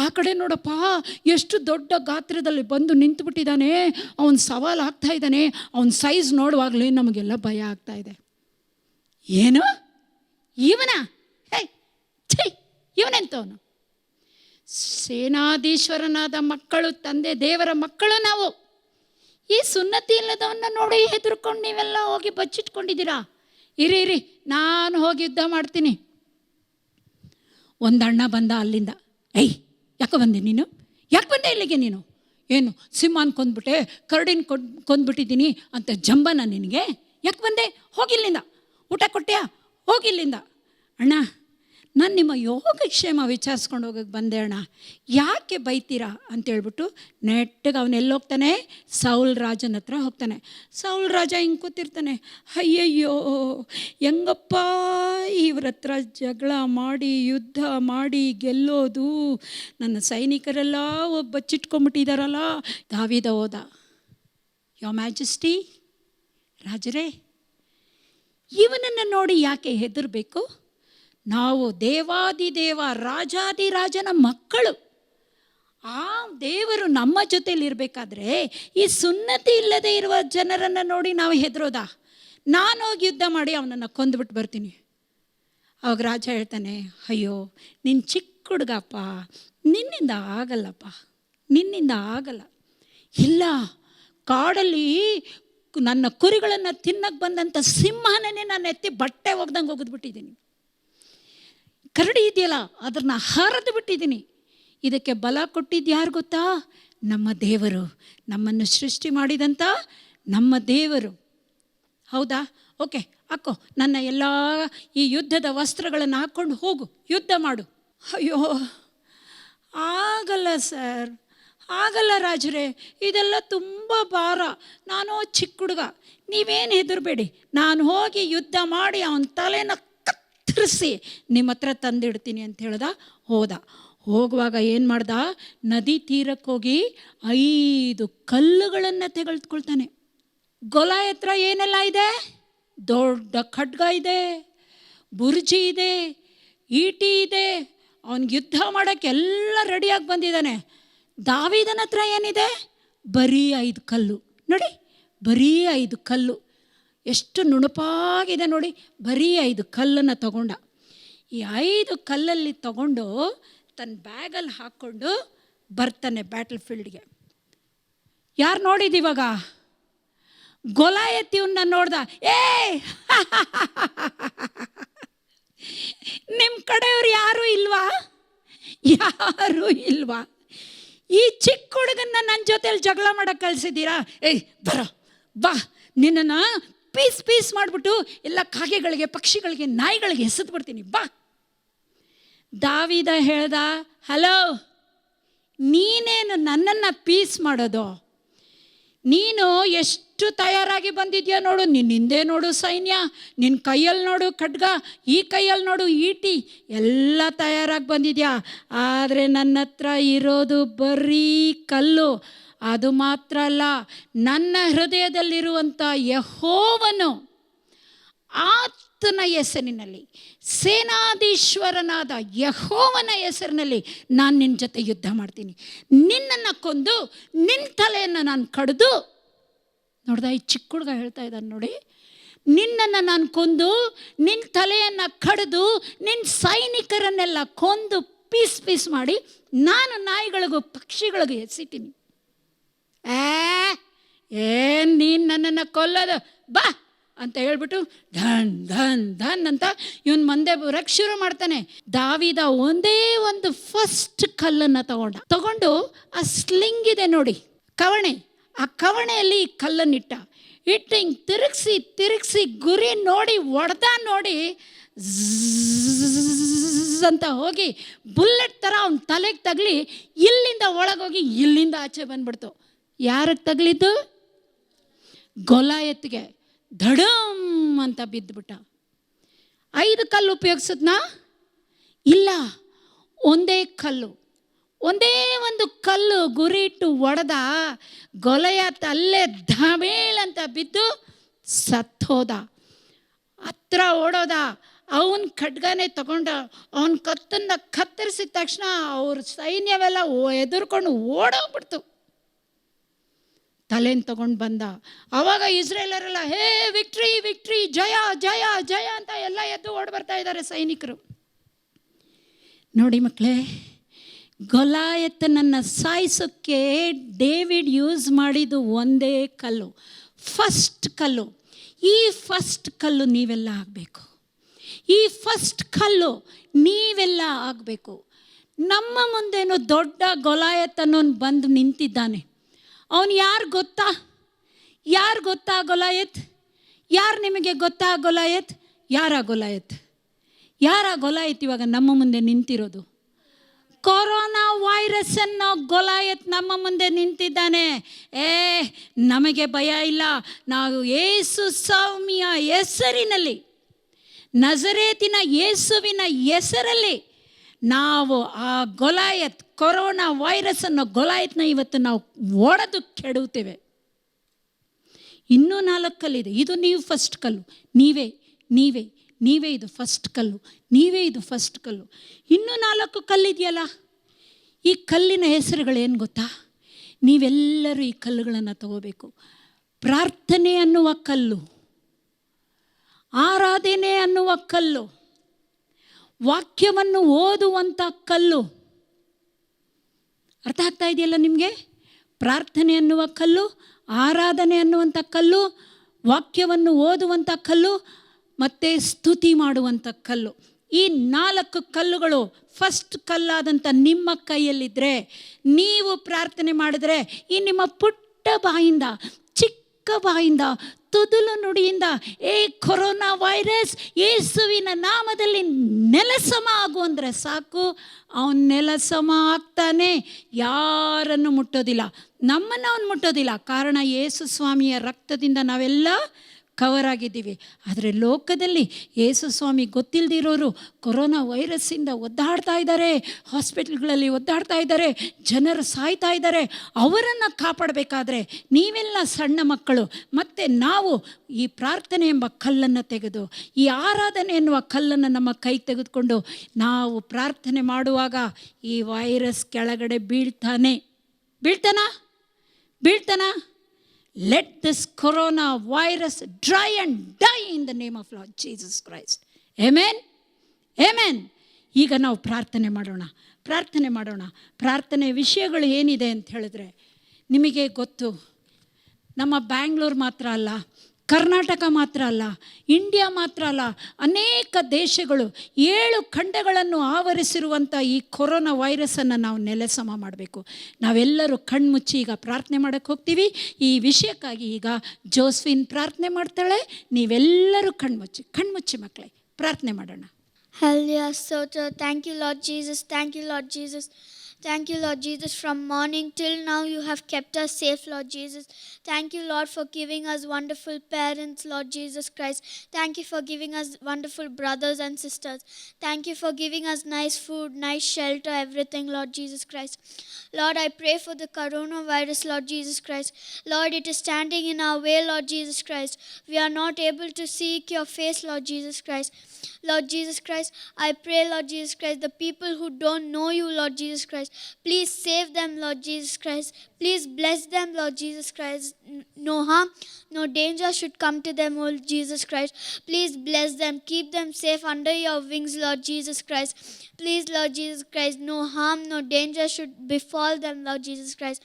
ಆ ಕಡೆ ನೋಡಪ್ಪ, ಎಷ್ಟು ದೊಡ್ಡ ಗಾತ್ರದಲ್ಲಿ ಬಂದು ನಿಂತುಬಿಟ್ಟಿದ್ದಾನೆ, ಅವನು ಸವಾಲು ಆಗ್ತಾ ಇದ್ದಾನೆ, ಅವನ ಸೈಜ್ ನೋಡುವಾಗಲೇ ನಮಗೆಲ್ಲ ಭಯ ಆಗ್ತಾ ಇದೆ. ಏನು ಇವನ? ಹೇ ಛೇ, ಇವನೆಂತವನು? ಸೇನಾಧೀಶ್ವರನಾದ ಮಕ್ಕಳು, ತಂದೆ ದೇವರ ಮಕ್ಕಳು ನಾವು. ಈ ಸುನ್ನತಿ ಇಲ್ಲದವನ್ನ ನೋಡಿ ಹೆದರ್ಕೊಂಡು ನೀವೆಲ್ಲ ಹೋಗಿ ಬಚ್ಚಿಟ್ಕೊಂಡಿದ್ದೀರಾ. ಇರಿ, ನಾನು ಹೋಗಿ ಯುದ್ಧ ಮಾಡ್ತೀನಿ. ಒಂದು ಅಣ್ಣ ಬಂದ ಅಲ್ಲಿಂದ. ಏಯ್, ಯಾಕೆ ಬಂದೆ ನೀನು? ಯಾಕೆ ಬಂದೆ ಇಲ್ಲಿಗೆ ನೀನು? ಏನು ಸಿಂಹನ ಕೊಂದ್ಬಿಟ್ಟೆ, ಕರಡಿನ ಕೊಂದ್ಬಿಟ್ಟಿದ್ದೀನಿ ಅಂತ ಜಂಬನ ನಿನಗೆ? ಯಾಕೆ ಬಂದೆ? ಹೋಗಿಲ್ಲಿಂದ. ಊಟ ಕೊಟ್ಟೆಯಾ? ಹೋಗಿಲ್ಲಿಂದ. ಅಣ್ಣ, ನಾನು ನಿಮ್ಮ ಯೋಗಕ್ಷೇಮ ವಿಚಾರಿಸ್ಕೊಂಡು ಹೋಗಕ್ಕೆ ಬಂದೆ ಅಣ್ಣ, ಯಾಕೆ ಬೈತೀರಾ ಅಂತೇಳ್ಬಿಟ್ಟು ನೆಟ್ಟಗೆ ಅವನೆಲ್ಲೋಗ್ತಾನೆ, ಸೌಲ್ ರಾಜನ ಹತ್ರ ಹೋಗ್ತಾನೆ. ಸೌಲ್ ರಾಜ ಹಿಂಗೆ ಕೂತಿರ್ತಾನೆ. ಅಯ್ಯಯ್ಯೋ, ಹೆಂಗಪ್ಪ ಇವ್ರ ಹತ್ರ ಜಗಳ ಮಾಡಿ ಯುದ್ಧ ಮಾಡಿ ಗೆಲ್ಲೋದು? ನನ್ನ ಸೈನಿಕರೆಲ್ಲ ಬಚ್ಚಿಟ್ಕೊಂಡ್ಬಿಟ್ಟಿದ್ದಾರಲ್ಲ. ದಾವೀದ ಹೋದ. ಯೋ ಮ್ಯಾಜೆಸ್ಟಿ, ರಾಜರೇ, ಇವನನ್ನು ನೋಡಿ ಯಾಕೆ ಹೆದರಬೇಕು? ನಾವು ದೇವಾದಿದೇವ ರಾಜಾದಿರಾಜನ ಮಕ್ಕಳು. ಆ ದೇವರು ನಮ್ಮ ಜೊತೆಯಲ್ಲಿರಬೇಕಾದ್ರೆ ಈ ಸುನ್ನತಿ ಇಲ್ಲದೆ ಇರುವ ಜನರನ್ನು ನೋಡಿ ನಾವು ಹೆದರೋದಾ? ನಾನು ಹೋಗಿ ಯುದ್ಧ ಮಾಡಿ ಅವನನ್ನು ಕೊಂದುಬಿಟ್ಟು ಬರ್ತೀನಿ. ಅವಾಗ ರಾಜ ಹೇಳ್ತಾನೆ, ಅಯ್ಯೋ ನಿನ್ನ ಚಿಕ್ಕ ಹುಡುಗಪ್ಪ, ನಿನ್ನಿಂದ ಆಗಲ್ಲಪ್ಪ, ನಿನ್ನಿಂದ ಆಗಲ್ಲ. ಇಲ್ಲ, ಕಾಡಲ್ಲಿ ನನ್ನ ಕುರಿಗಳನ್ನು ತಿನ್ನಕ್ಕೆ ಬಂದಂಥ ಸಿಂಹನೇ ನಾನು ಎತ್ತಿ ಬಟ್ಟೆ ಒಗ್ದಂಗೆ ಒಗೆದ್ಬಿಟ್ಟಿದ್ದೀನಿ. ಕರಡಿ ಇದೆಯಲ್ಲ, ಅದನ್ನು ಹರಿದು ಬಿಟ್ಟಿದ್ದೀನಿ. ಇದಕ್ಕೆ ಬಲ ಕೊಟ್ಟಿದ್ದು ಯಾರು ಗೊತ್ತಾ? ನಮ್ಮ ದೇವರು, ನಮ್ಮನ್ನು ಸೃಷ್ಟಿ ಮಾಡಿದಂಥ ನಮ್ಮ ದೇವರು. ಹೌದಾ? ಓಕೆ, ಹಾಕೋ ನನ್ನ ಎಲ್ಲ ಈ ಯುದ್ಧದ ವಸ್ತ್ರಗಳನ್ನು ಹಾಕ್ಕೊಂಡು ಹೋಗು, ಯುದ್ಧ ಮಾಡು. ಅಯ್ಯೋ, ಆಗಲ್ಲ ಸರ್, ಆಗಲ್ಲ ರಾಜರೇ, ಇದೆಲ್ಲ ತುಂಬ ಭಾರ, ನಾನು ಚಿಕ್ಕ ಹುಡುಗ, ನೀವೇನು ಹೆದರಬೇಡಿ, ನಾನು ಹೋಗಿ ಯುದ್ಧ ಮಾಡಿ ಅವನ ತಲೆನ ಕತ್ತರಿಸಿ ನಿಮ್ಮ ಹತ್ರ ತಂದಿಡ್ತೀನಿ ಅಂತ ಹೇಳ್ದ. ಹೋಗುವಾಗ ಏನು ಮಾಡ್ದ? ನದಿ ತೀರಕ್ಕೆ ಹೋಗಿ 5 ಕಲ್ಲುಗಳನ್ನು ತೆಗೆದುಕೊಳ್ತಾನೆ. ಗೊಲಾಯತ್ ಹತ್ರ ಏನೆಲ್ಲ ಇದೆ? ದೊಡ್ಡ ಖಡ್ಗ ಇದೆ, ಬುರ್ಜಿ ಇದೆ, ಈಟಿ ಇದೆ, ಅವನಿಗೆ ಯುದ್ಧ ಮಾಡೋಕ್ಕೆ ಎಲ್ಲ ರೆಡಿಯಾಗಿ ಬಂದಿದ್ದಾನೆ. ದಾವೀದನ ಹತ್ರ ಏನಿದೆ? ಬರೀ 5 ಕಲ್ಲು. ನೋಡಿ, ಬರೀ 5 ಕಲ್ಲು, ಎಷ್ಟು ನುಣುಪಾಗಿದೆ ನೋಡಿ. ಬರೀ 5 ಕಲ್ಲನ್ನು ತಗೊಂಡ. ಈ 5 ಕಲ್ಲಲ್ಲಿ ತಗೊಂಡು ತನ್ನ ಬ್ಯಾಗಲ್ಲಿ ಹಾಕ್ಕೊಂಡು ಬರ್ತಾನೆ ಬ್ಯಾಟಲ್ ಫೀಲ್ಡ್ಗೆ. ಯಾರು ನೋಡಿದಿವಾಗ? ಗೊಲಾಯತ್ ಇವನ್ನ ನೋಡ್ದ. ನಿಮ್ಮ ಕಡೆಯವ್ರು ಯಾರೂ ಇಲ್ವಾ? ಯಾರೂ ಇಲ್ವಾ? ಈ ಚಿಕ್ಕ ಹುಡುಗನ್ನ ನನ್ನ ಜೊತೆಲಿ ಜಗಳ ಮಾಡಕ್ಕೆ ಕಳಿಸಿದ್ದೀರಾ? ಬರೋ ಬಾ, ನಿನ್ನನ್ನು ಪೀಸ್ ಮಾಡಿಬಿಟ್ಟು ಎಲ್ಲ ಕಾಗೆಗಳಿಗೆ, ಪಕ್ಷಿಗಳಿಗೆ, ನಾಯಿಗಳಿಗೆ ಎಸೆದು ಬಿಡ್ತೀನಿ, ಬಾ. ದಾವೀದ ಹೇಳ್ದ, ಹಲೋ, ನೀನೇನು ನನ್ನನ್ನು ಪೀಸ್ ಮಾಡೋದು? ನೀನು ಎಷ್ಟು ತಯಾರಾಗಿ ಬಂದಿದ್ಯಾ ನೋಡು, ನಿನ್ನ ಹಿಂದೆ ನೋಡು ಸೈನ್ಯ, ನಿನ್ನ ಕೈಯಲ್ಲಿ ನೋಡು ಖಡ್ಗ, ಈ ಕೈಯಲ್ಲಿ ನೋಡು ಈಟಿ, ಎಲ್ಲ ತಯಾರಾಗಿ ಬಂದಿದ್ಯಾ. ಆದರೆ ನನ್ನ ಹತ್ರ ಇರೋದು ಬರೀ ಕಲ್ಲು. ಅದು ಮಾತ್ರ ಅಲ್ಲ, ನನ್ನ ಹೃದಯದಲ್ಲಿರುವಂಥ ಯೆಹೋವನು, ಆತನ ಹೆಸರಿನಲ್ಲಿ, ಸೇನಾಧೀಶ್ವರನಾದ ಯೆಹೋವನ ಹೆಸರಿನಲ್ಲಿ ನಾನು ನಿನ್ನ ಜೊತೆ ಯುದ್ಧ ಮಾಡ್ತೀನಿ. ನಿನ್ನನ್ನು ಕೊಂದು ನಿನ್ನ ತಲೆಯನ್ನು ನಾನು ಕಡಿದು, ನೋಡ್ದ ಈ ಚಿಕ್ಕ ಹುಡುಗ ಹೇಳ್ತಾ ಇದ್ದಾನೆ ನೋಡಿ, ನಿನ್ನನ್ನು ನಾನು ಕೊಂದು ನಿನ್ನ ತಲೆಯನ್ನು ಕಡಿದು ನಿನ್ನ ಸೈನಿಕರನ್ನೆಲ್ಲ ಕೊಂದು ಪೀಸ್ ಮಾಡಿ ನಾನು ನಾಯಿಗಳಿಗೂ ಪಕ್ಷಿಗಳಿಗೂ ಎಸಿತೀನಿ. ಏನು ನೀನು ನನ್ನನ್ನು ಕೊಲ್ಲೋದು? ಬಾ ಅಂತ ಹೇಳ್ಬಿಟ್ಟು ಧನ್ ಧನ್ ಧನ್ ಅಂತ ಇವನ್ ಮಂದೆ ಬರಕ್ಕೆ ಶುರು ಮಾಡ್ತಾನೆ. ದಾವೀದ ಒಂದೇ ಒಂದು ಫಸ್ಟ್ ಕಲ್ಲನ್ನು ತಗೊಂಡು ಆ ಸ್ಲಿಂಗ್ ಇದೆ ನೋಡಿ, ಕವಣೆ, ಆ ಕವಣೆಯಲ್ಲಿ ಈ ಕಲ್ಲನ್ನಿಟ್ಟ. ಇಟ್ಟು ಹಿಂಗೆ ತಿರುಗಿಸಿ ಗುರಿ ನೋಡಿ ನೋಡಿ ಅಂತ ಹೋಗಿ ಬುಲೆಟ್ ಥರ ಅವನ ತಲೆಗೆ ತಗಲಿ, ಇಲ್ಲಿಂದ ಒಳಗೋಗಿ ಇಲ್ಲಿಂದ ಆಚೆ ಬಂದ್ಬಿಡ್ತು. ಯಾರಿಗೆ ತಗಲಿದ್ದು? ಗೊಲಾಯತ್ಗೆ. ಧಡಮ್ ಅಂತ ಬಿದ್ದುಬಿಟ್ಟ. 5 ಕಲ್ಲು ಉಪಯೋಗಿಸಿದ್ನಾ? ಇಲ್ಲ, ಒಂದೇ ಕಲ್ಲು, ಒಂದೇ ಒಂದು ಕಲ್ಲು ಗುರಿ ಇಟ್ಟು ಒಡೆದ. ಗೊಲಾಯತ್ ಅಲ್ಲೇ ಧಮೇಳ್ ಅಂತ ಬಿದ್ದು ಸತ್ತೋದ. ಹತ್ರ ಓಡೋದ. ಅವನ ಖಡ್ಗನೇ ತಗೊಂಡ ಅವನ ಕತ್ತನ್ನು ಕತ್ತರಿಸಿದ ತಕ್ಷಣ ಅವ್ರ ಸೈನ್ಯವೆಲ್ಲ ಎದುರ್ಕೊಂಡು ಓಡೋಗ್ಬಿಡ್ತು. ತಲೆನ ತಗೊಂಡು ಬಂದ. ಆವಾಗ ಇಸ್ರೇಲರೆಲ್ಲ ಹೇ ವಿಕ್ಟ್ರಿ ವಿಕ್ಟ್ರಿ, ಜಯ ಜಯ ಜಯ ಅಂತ ಎಲ್ಲ ಎದ್ದು ಓಡಿ ಬರ್ತಾ ಇದ್ದಾರೆ ಸೈನಿಕರು. ನೋಡಿ ಮಕ್ಕಳೇ, ಗೊಲಾಯತನನ್ನು ಸಾಯಿಸೋಕ್ಕೆ ಡೇವಿಡ್ ಯೂಸ್ ಮಾಡಿದ್ದು ಒಂದೇ ಕಲ್ಲು, ಫಸ್ಟ್ ಕಲ್ಲು. ಈ ಫಸ್ಟ್ ಕಲ್ಲು ನೀವೆಲ್ಲ ಆಗಬೇಕು. ಈ ಫಸ್ಟ್ ಕಲ್ಲು ನೀವೆಲ್ಲ ಆಗಬೇಕು. ನಮ್ಮ ಮುಂದೇನು ದೊಡ್ಡ ಗೊಲಾಯತನೋನು ಬಂದು ನಿಂತಿದ್ದಾನೆ. ಅವನು ಯಾರು ಗೊತ್ತಾ? ಯಾರು ಗೊತ್ತಾ ಗೊಲಾಯತ್? ಯಾರು ನಿಮಗೆ ಗೊತ್ತಾ ಗೊಲಾಯತ್? ಯಾರ ಗೊಲಾಯತ್? ಯಾರ ಗೊಲಾಯತ್ ಇವಾಗ ನಮ್ಮ ಮುಂದೆ ನಿಂತಿರೋದು? ಕೊರೋನಾ ವೈರಸ್ ಅನ್ನೋ ಗೊಲಾಯತ್ ನಮ್ಮ ಮುಂದೆ ನಿಂತಿದ್ದಾನೆ. ನಮಗೆ ಭಯ ಇಲ್ಲ. ನಾವು ಯೇಸು ಸ್ವಾಮಿಯ ಹೆಸರಿನಲ್ಲಿ, ನಜರೇತಿನ ಯೇಸುವಿನ ಹೆಸರಲ್ಲಿ ನಾವು ಆ ಗೊಲಾಯತ್, ಕೊರೋನಾ ವೈರಸ್ ಅನ್ನೋ ಗೊಲಾಯತ್ನ ಇವತ್ತು ನಾವು ಒಡೆದು ಕೆಡುತ್ತೇವೆ. ಇನ್ನೂ 4 ಕಲ್ಲಿದೆ. ಇದು ನೀವು ಫಸ್ಟ್ ಕಲ್ಲು. ನೀವೇ ನೀವೇ ನೀವೇ ಇದು ಫಸ್ಟ್ ಕಲ್ಲು. ನೀವೇ ಇದು ಫಸ್ಟ್ ಕಲ್ಲು. ಇನ್ನೂ 4 ಕಲ್ಲಿದೆಯಲ್ಲ. ಈ ಕಲ್ಲಿನ ಹೆಸರುಗಳೇನು ಗೊತ್ತಾ? ನೀವೆಲ್ಲರೂ ಈ ಕಲ್ಲುಗಳನ್ನು ತಗೋಬೇಕು. ಪ್ರಾರ್ಥನೆ ಅನ್ನುವ ಕಲ್ಲು, ಆರಾಧನೆ ಅನ್ನುವ ಕಲ್ಲು, ವಾಕ್ಯವನ್ನು ಓದುವಂಥ ಕಲ್ಲು. ಅರ್ಥ ಆಗ್ತಾ ಇದೆಯಲ್ಲ ನಿಮಗೆ? ಪ್ರಾರ್ಥನೆ ಅನ್ನುವ ಕಲ್ಲು, ಆರಾಧನೆ ಅನ್ನುವಂಥ ಕಲ್ಲು, ವಾಕ್ಯವನ್ನು ಓದುವಂಥ ಕಲ್ಲು, ಮತ್ತು ಸ್ತುತಿ ಮಾಡುವಂಥ ಕಲ್ಲು. ಈ 4 ಕಲ್ಲುಗಳು ಫಸ್ಟ್ ಕಲ್ಲಾದಂಥ ನಿಮ್ಮ ಕೈಯಲ್ಲಿದ್ದರೆ, ನೀವು ಪ್ರಾರ್ಥನೆ ಮಾಡಿದ್ರೆ ಈ ನಿಮ್ಮ ಪುಟ್ಟ ಬಾಯಿಂದ, ಚಿಕ್ಕ ಬಾಯಿಂದ, ತುದುಲು ನುಡಿಯಿಂದ, ಕೊರೋನಾ ವೈರಸ್ ಯೇಸುವಿನ ನಾಮದಲ್ಲಿ ನೆಲಸಮ ಆಗು ಅಂದರೆ ಸಾಕು. ಅವನು ನೆಲಸಮ ಆಗ್ತಾನೆ, ಯಾರನ್ನು ಮುಟ್ಟೋದಿಲ್ಲ. ನಮ್ಮನ್ನು ಅವನು ಮುಟ್ಟೋದಿಲ್ಲ. ಕಾರಣ ಯೇಸು ಸ್ವಾಮಿಯ ರಕ್ತದಿಂದ ನಾವೆಲ್ಲ ಕವರ್ ಆಗಿದ್ದೀವಿ. ಆದರೆ ಲೋಕದಲ್ಲಿ ಯೇಸು ಸ್ವಾಮಿ ಗೊತ್ತಿಲ್ಲದಿರೋರು ಕೊರೋನಾ ವೈರಸ್ಸಿಂದ ಒದ್ದಾಡ್ತಾ ಇದ್ದಾರೆ, ಹಾಸ್ಪಿಟಲ್ಗಳಲ್ಲಿ ಒದ್ದಾಡ್ತಾ ಇದ್ದಾರೆ, ಜನರು ಸಾಯ್ತಾ ಇದ್ದಾರೆ. ಅವರನ್ನು ಕಾಪಾಡಬೇಕಾದ್ರೆ ನೀವೆಲ್ಲ ಸಣ್ಣ ಮಕ್ಕಳು ಮತ್ತು ನಾವು ಈ ಪ್ರಾರ್ಥನೆ ಎಂಬ ಕಲ್ಲನ್ನು ತೆಗೆದು, ಈ ಆರಾಧನೆ ಎನ್ನುವ ಕಲ್ಲನ್ನು ನಮ್ಮ ಕೈಗೆ ತೆಗೆದುಕೊಂಡು ನಾವು ಪ್ರಾರ್ಥನೆ ಮಾಡುವಾಗ ಈ ವೈರಸ್ ಕೆಳಗಡೆ ಬೀಳ್ತಾನ? Let this corona virus dry and die in the name of Lord Jesus Christ. Amen? Amen. ಈಗ ನಾವು ಪ್ರಾರ್ಥನೆ ಮಾಡೋಣ. ಪ್ರಾರ್ಥನೆ ವಿಷಯಗಳು ಏನಿದೆ ಅಂತ ಹೇಳಿದ್ರೆ ನಿಮಗೆ ಗೊತ್ತು. ನಮ್ಮ ಬ್ಯಾಂಗ್ಳೂರು ಮಾತ್ರ ಅಲ್ಲ, ಕರ್ನಾಟಕ ಮಾತ್ರ ಅಲ್ಲ, ಇಂಡಿಯಾ ಮಾತ್ರ ಅಲ್ಲ, ಅನೇಕ ದೇಶಗಳು, 7 ಖಂಡಗಳನ್ನು ಆವರಿಸಿರುವಂಥ ಈ ಕೊರೋನಾ ವೈರಸ್ಸನ್ನು ನಾವು ನೆಲಸಮ ಮಾಡಬೇಕು. ನಾವೆಲ್ಲರೂ ಕಣ್ಮುಚ್ಚಿ ಈಗ ಪ್ರಾರ್ಥನೆ ಮಾಡೋಕ್ಕೆ ಹೋಗ್ತೀವಿ. ಈ ವಿಷಯಕ್ಕಾಗಿ ಈಗ ಜೋಸ್ಫಿನ್ ಪ್ರಾರ್ಥನೆ ಮಾಡ್ತಾಳೆ. ನೀವೆಲ್ಲರೂ ಕಣ್ಮುಚ್ಚಿ ಮಕ್ಕಳೇ ಪ್ರಾರ್ಥನೆ ಮಾಡೋಣ. Hallelujah, Soto. Thank you, Lord Jesus. Thank you, Lord Jesus. Thank you, Lord Jesus. From morning till now, you have kept us safe, Lord Jesus. Thank you, Lord, for giving us wonderful parents, Lord Jesus Christ. Thank you for giving us wonderful brothers and sisters. Thank you for giving us nice food, nice shelter, everything, Lord Jesus Christ. Lord, I pray for the coronavirus, Lord Jesus Christ. Lord, it is standing in our way, Lord Jesus Christ. We are not able to seek your face, Lord Jesus Christ. Lord Jesus Christ, I pray, Lord Jesus Christ, the people who don't know you, Lord Jesus Christ, please save them, Lord Jesus Christ. Please bless them, Lord Jesus Christ. No harm, no danger should come to them, Lord Jesus Christ. Please bless them. Keep them safe under your wings, Lord Jesus Christ. Please, Lord Jesus Christ, no harm, no danger should befall them, Lord Jesus Christ.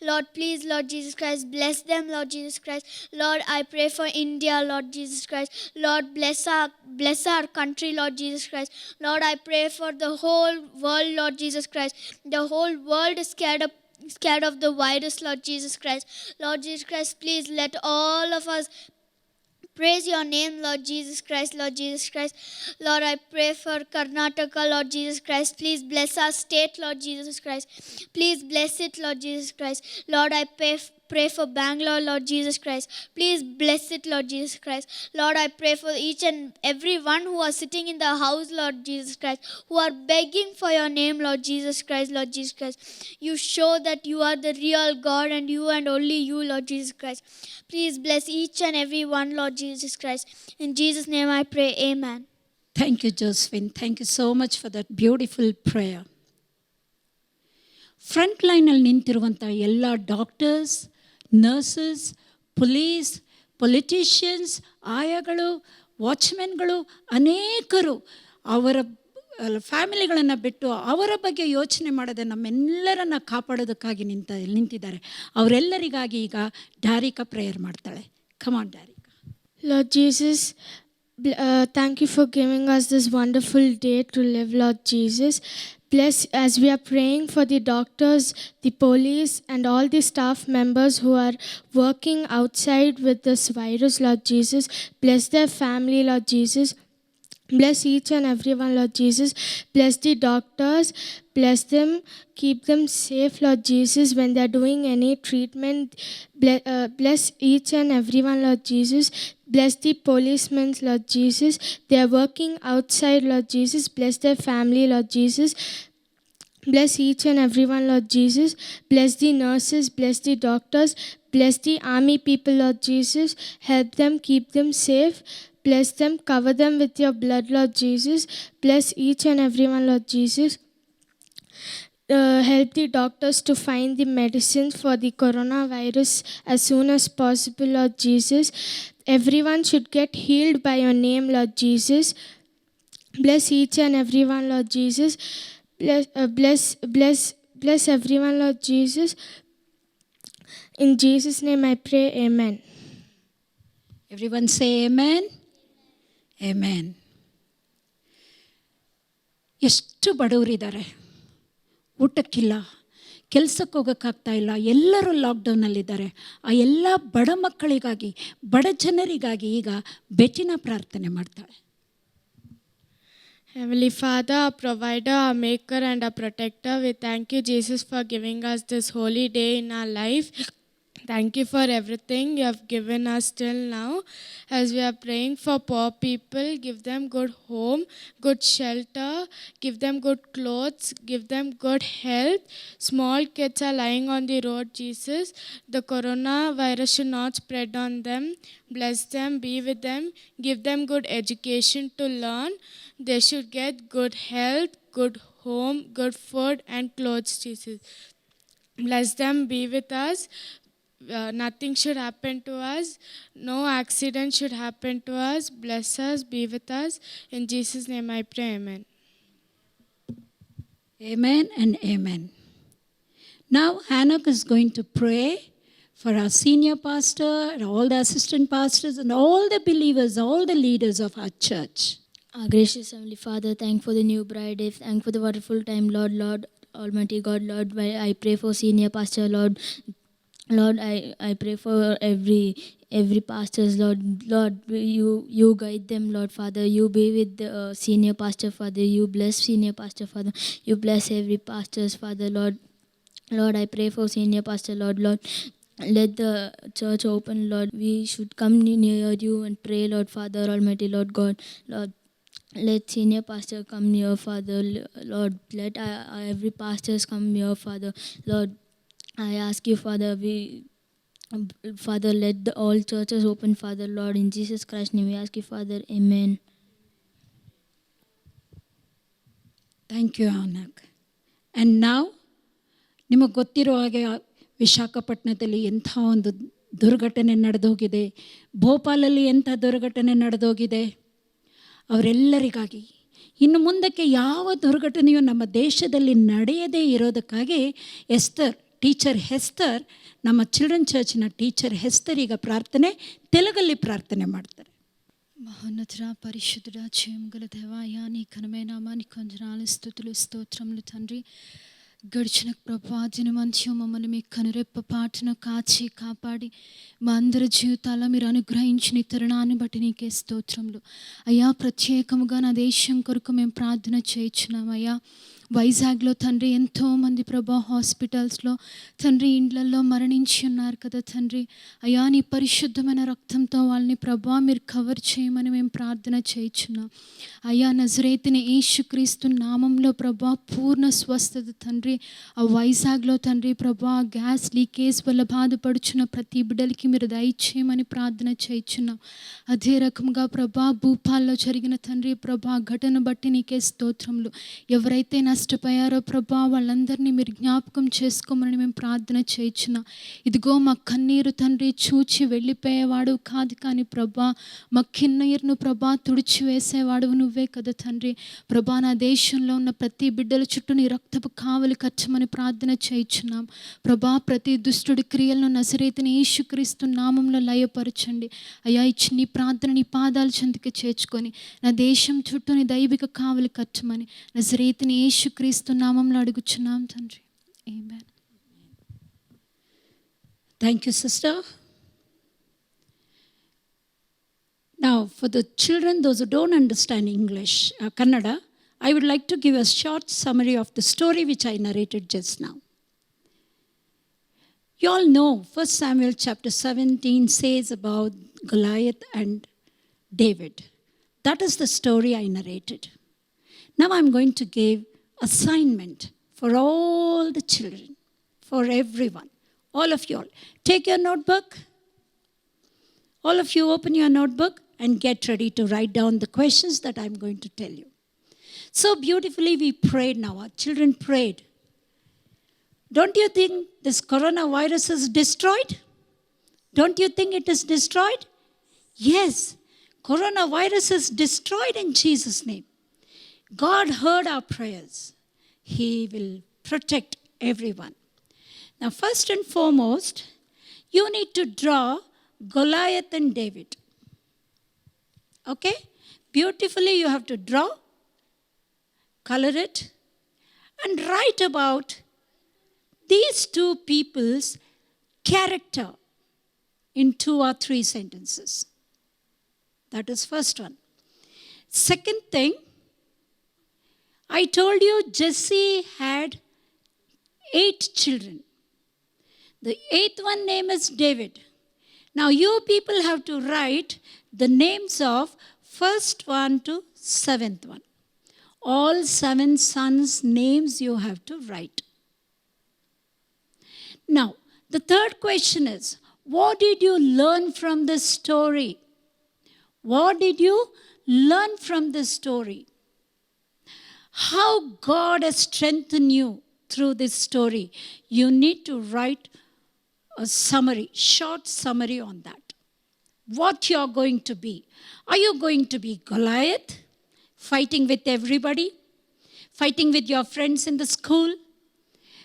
Lord, please, Lord Jesus Christ, bless them, Lord Jesus Christ. Lord, I pray for India, Lord Jesus Christ. Lord, bless our country, Lord Jesus Christ. Lord, I pray for the whole world, Lord Jesus Christ. The whole world is scared of the virus, Lord Jesus Christ. Lord Jesus Christ, please let all of us praise your name, Lord Jesus Christ, Lord Jesus Christ. Lord, I pray for Karnataka, Lord Jesus Christ. Please bless our state, Lord Jesus Christ. Please bless it, Lord Jesus Christ. Lord, I pray for Bangalore, Lord Jesus Christ. Please bless it, Lord Jesus Christ. Lord, I pray for each and every one who are sitting in the house, Lord Jesus Christ, who are begging for your name, Lord Jesus Christ, Lord Jesus Christ. You show that you are the real God and you and only you, Lord Jesus Christ. Please bless each and every one, Lord Jesus Christ. In Jesus' name I pray, amen. Thank you, Josephine. Thank you so much for that beautiful prayer. Front ಲೈನಲ್ಲಿ ನಿಂತಿರುವಂಥ ಎಲ್ಲ doctors, nurses, police, politicians, ಆಯಾಗಳು, ವಾಚ್ಮೆನ್ಗಳು ಅನೇಕರು ಅವರ ಫ್ಯಾಮಿಲಿಗಳನ್ನು ಬಿಟ್ಟು ಅವರ ಬಗ್ಗೆ ಯೋಚನೆ ಮಾಡದೆ ನಮ್ಮೆಲ್ಲರನ್ನ ಕಾಪಾಡೋದಕ್ಕಾಗಿ ನಿಂತಿದ್ದಾರೆ. ಅವರೆಲ್ಲರಿಗಾಗಿ ಈಗ ಡ್ಯಾರಿಕಾ ಪ್ರೇಯರ್ ಮಾಡ್ತಾಳೆ. Come on Darika. Lord Jesus, thank you for giving us this wonderful day to live, Lord Jesus. Bless as we are praying for the doctors, the police, and all the staff members who are working outside with this virus, Lord Jesus. Bless their family, Lord Jesus. Bless each and everyone, Lord Jesus. Bless the doctors. Bless them. Keep them safe, Lord Jesus, when they are doing any treatment. Bless each and everyone, Lord Jesus. Bless the policemen, Lord Jesus. They are working outside, Lord Jesus. Bless their family, Lord Jesus. Bless each and everyone, Lord Jesus. Bless the nurses. Bless the doctors. Bless the army people, Lord Jesus. Help them. Keep them safe. Bless them. Cover them with your blood, Lord Jesus. Bless each and everyone, Lord Jesus. Help the doctors to find the medicines for the coronavirus as soon as possible, Lord Jesus. Everyone should get healed by your name, Lord Jesus. Bless each and everyone, Lord Jesus. Bless everyone, Lord Jesus. In Jesus' name I pray, amen. Everyone say amen. Amen. ಎಷ್ಟು ಬಡವರಿದ್ದಾರೆ, ಊಟಕ್ಕಿಲ್ಲ, ಕೆಲಸಕ್ಕೆ ಹೋಗೋಕ್ಕಾಗ್ತಾ ಇಲ್ಲ, ಎಲ್ಲರೂ ಲಾಕ್ಡೌನಲ್ಲಿದ್ದಾರೆ. ಆ ಎಲ್ಲ ಬಡ ಮಕ್ಕಳಿಗಾಗಿ, ಬಡ ಜನರಿಗಾಗಿ ಈಗ ಬೆಟ್ಟಿನ ಪ್ರಾರ್ಥನೆ ಮಾಡ್ತಾಳೆ. Heavenly Father, our provider, our maker and our protector, we thank you, Jesus, for giving us this holy day in our life. Thank you for everything you have given us till now. As we are praying for poor people, give them good home, good shelter, give them good clothes, give them good health. Small kids are lying on the road, Jesus. The coronavirus should not spread on them. Bless them, be with them, give them good education to learn. They should get good health, good home, good food and clothes, Jesus. Bless them, be with us. Nothing should happen to us. No accident should happen to us. Bless us, be with us. In Jesus' name I pray, amen. Amen and amen. Now Hannah is going to pray for our senior pastor, and all the assistant pastors, and all the believers, all the leaders of our church. Our gracious Heavenly Father, thank for the new bride, thank for the wonderful time, Lord, Almighty God, Lord, I pray for senior pastor, Lord, I pray for every pastors, Lord, you guide them, Lord, Father, you be with the senior pastor, Father, you bless senior pastor, Father, you bless every pastors, Father, Lord, I pray for senior pastor, Lord, let the church open, Lord, we should come near you and pray, Lord, Father, Almighty, Lord God, Lord, let senior pastor come near, Father, Lord, let every pastors come near, Father, Lord, I ask you, Father, Father, let all churches open, Father, Lord, in Jesus Christ's name we ask you, Father, amen. Thank you, Anak. And now, ನಿಮಗೆ ಗೊತ್ತಿರೋ ಹಾಗೆ ವಿಶಾಖಪಟ್ಟಣದಲ್ಲಿ ಎಂಥ ಒಂದು ದುರ್ಘಟನೆ ನಡೆದೋಗಿದೆ, ಭೋಪಾಲಲ್ಲಿ ಎಂಥ ದುರ್ಘಟನೆ ನಡೆದೋಗಿದೆ. ಅವರೆಲ್ಲರಿಗಾಗಿ ಇನ್ನು ಮುಂದಕ್ಕೆ ಯಾವ ದುರ್ಘಟನೆಯೂ ನಮ್ಮ ದೇಶದಲ್ಲಿ ನಡೆಯದೇ ಇರೋದಕ್ಕಾಗಿ ಟೀಚರ್ ಹೆಸ್ತರ್, ನಮ್ಮ ಚಿಲ್ಡ್ರನ್ ಚರ್ಚ್ನ ಟೀಚರ್ ಹೆಸ್ತರ್ ಈಗ ತೆಲುಗಲ್ಲಿ ಪ್ರಾರ್ಥನೆ ಮಾಡ್ತಾರೆ. మహోన్నతుడ పరిశుద్ధుడ చేయగల దేవాయా నీ ఘనమైన నామానికి వందనాలు స్తుతులు స్తోత్రములు తండ్రి. గడిచిన ప్రభా దినమంత్యం మమ్మల్ని మీ కనురెప్ప పాటను కాచి కాపాడి మా అందరి జీవితాల్లో మీరు అనుగ్రహించిన ఈ తరుణాన్ని బట్టి నీకే స్తోత్రములు అయ్యా. ప్రత్యేకముగా నా దేశం కొరకు మేము ప్రార్థన చేయించున్నాం అయ్యా. వైజాగ్లో తండ్రి ఎంతోమంది ప్రభా హాస్పిటల్స్లో తండ్రి ఇండ్లలో మరణించి ఉన్నారు కదా తండ్రి. అయ్యా నీ పరిశుద్ధమైన రక్తంతో వాళ్ళని ప్రభా మీరు కవర్ చేయమని మేము ప్రార్థన చేయించున్నాం. అయ్యా నజరేతుని యేసుక్రీస్తు నామంలో ప్రభా పూర్ణ స్వస్థత తండ్రి. ఆ వైజాగ్లో తండ్రి ప్రభా గ్యాస్ లీకేజ్ వల్ల బాధపడుచున్న ప్రతి బిడ్డలకి మీరు దయచేయమని ప్రార్థన చేయించున్నాం. అదే రకంగా ప్రభా భూపాల్లో జరిగిన తండ్రి ప్రభా ఘటన బట్టి నీకే స్తోత్రములు. ఎవరైతే నష్టపోయారో ప్రభా వాళ్ళందరినీ మీరు జ్ఞాపకం చేసుకోమని మేము ప్రార్థన చేయించున్నాం. ఇదిగో మా కన్నీరు తండ్రి చూచి వెళ్ళిపోయేవాడు కాదు కానీ ప్రభా మా కన్నీరును ప్రభా తుడిచివేసేవాడు నువ్వే కదా తండ్రి. ప్రభా నా దేశంలో ఉన్న ప్రతి బిడ్డల చుట్టూ నీ రక్తపు కావలి కట్టమని ప్రార్థన చేయించున్నాం. ప్రభా ప్రతి దుష్టుడి క్రియలను నజరేతుని యేసుక్రీస్తు నామంలో లయపరచండి. అయ్యా ఇచ్చి నీ ప్రార్థన నీ పాదాల చెంతకి చేర్చుకొని నా దేశం చుట్టూ నీ దైవిక కావలి కట్టమని నజరేతుని యేసుక్రీస్తు నామంలో అడుగుచున్నాం తండ్రి. ఆమేన్. Thank you, sister. Now, for the children, those who don't understand English, Kannada, I would like to give a short summary of the story which I narrated just now. You all know 1 Samuel chapter 17 says about Goliath and David. That is the story I narrated. Now I'm going to give assignment for all the children, for everyone, all of you all. Take your notebook. All of you open your notebook and get ready to write down the questions that I'm going to tell you. So beautifully we prayed now. Our children prayed. Don't you think this coronavirus is destroyed? Don't you think it is destroyed? Yes, coronavirus is destroyed in Jesus' name. God heard our prayers. He will protect everyone. Now, first and foremost, you need to draw Goliath and David. Okay? Beautifully, you have to draw, color it, and write about these two people's character in 2 or 3 sentences. That is first one. Second thing, I told you Jesse had 8 children. The 8th one name is David. Now you people have to write the names of first one to 7th one. All 7 sons' names you have to write. Now, the third question is, what did you learn from this story? What did you learn from this story? How God has strengthened you through this story. You need to write a summary, short summary on that. What you are going to be. Are you going to be Goliath, fighting with everybody? Fighting with your friends in the school?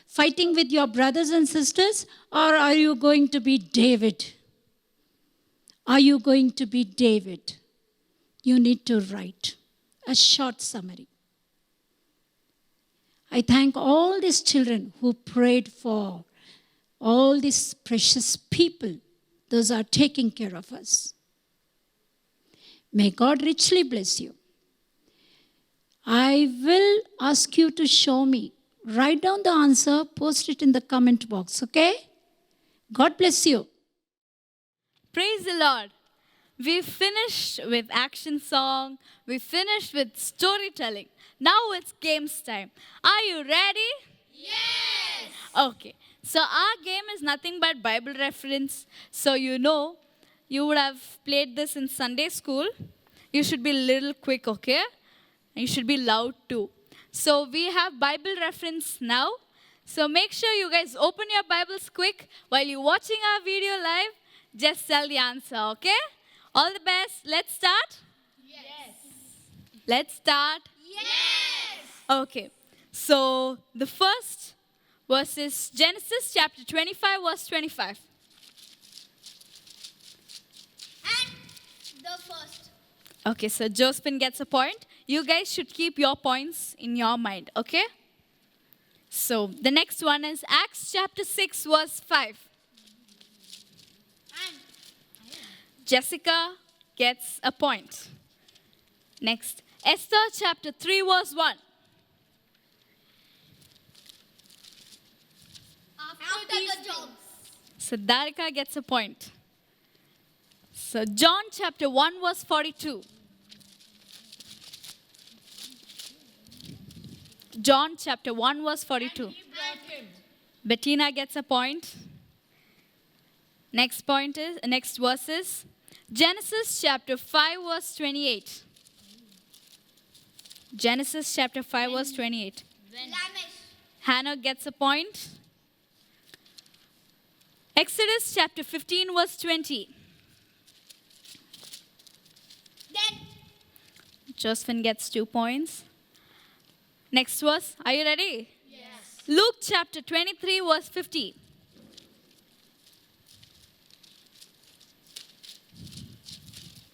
Fighting with your brothers and sisters? Or are you going to be David? Are you going to be David? You need to write a short summary. I thank all these children who prayed for all these precious people. Those are taking care of us. May God richly bless you. I will ask you to show me. Write down the answer, post it in the comment box, okay? God bless you. Praise the Lord. We finished with action song. We finished with storytelling. Now it's games time. Are you ready? Yes! Okay. So our game is nothing but Bible reference. So you know, you would have played this in Sunday school. You should be a little quick, okay? And you should be loud too. So we have Bible reference now. So make sure you guys open your Bibles quick while you're watching our video live. Just tell the answer, okay? All the best. Let's start? Yes! Let's start. Yes! Okay. So the first verse is Genesis chapter 25, verse 25. And the first. Okay, so Josephine gets a point. You guys should keep your points in your mind, okay? So the next one is Acts chapter 6, verse 5. And Jessica gets a point. Next, Esther chapter 3, verse 1. after the jobs. So Darika gets a point. So John chapter 1 verse 42. John chapter 1 verse 42. Bettina gets a point. Next verse is Genesis chapter 5 verse 28. Genesis chapter 5 verse 28. Lamesh. Hannah gets a point. Exodus chapter 15 verse 20. Then Josephine gets 2 points. Next verse. Are you ready? Yes. Luke chapter 23 verse 50.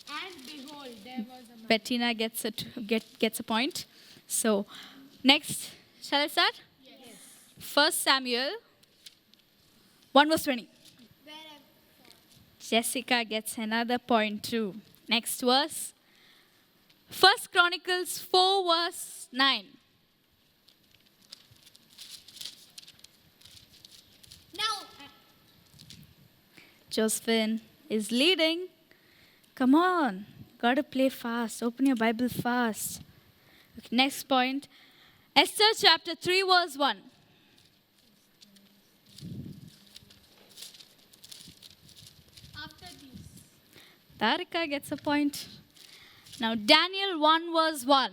And behold, there was a Bettina gets a point. So, next, shall I start? Yes. 1 Samuel 1 verse 20. Jessica gets another point too. Next verse. 1 Chronicles 4 verse 9. now Josephine is leading. Come on. Gotta play fast. Open your Bible fast. Okay, next point. Esther chapter 3 verse 1. after this. Tarika gets a point. Now Daniel 1 verse 1.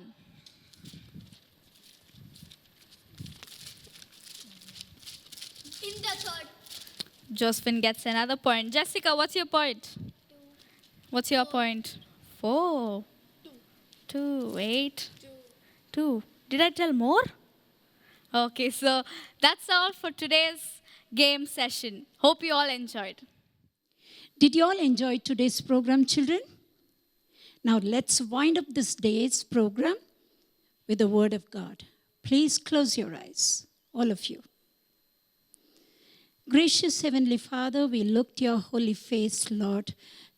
In the third. Josephine gets another point. Jessica, what's your point? What's your point? 4. 2. 8. 2. Did I tell more? Okay, so that's all for today's game session. Hope you all enjoyed. Did you all enjoy today's program, children? Now let's wind up this day's program with the Word of God. Please close your eyes, all of you. Gracious Heavenly Father, we look to your holy face, Lord.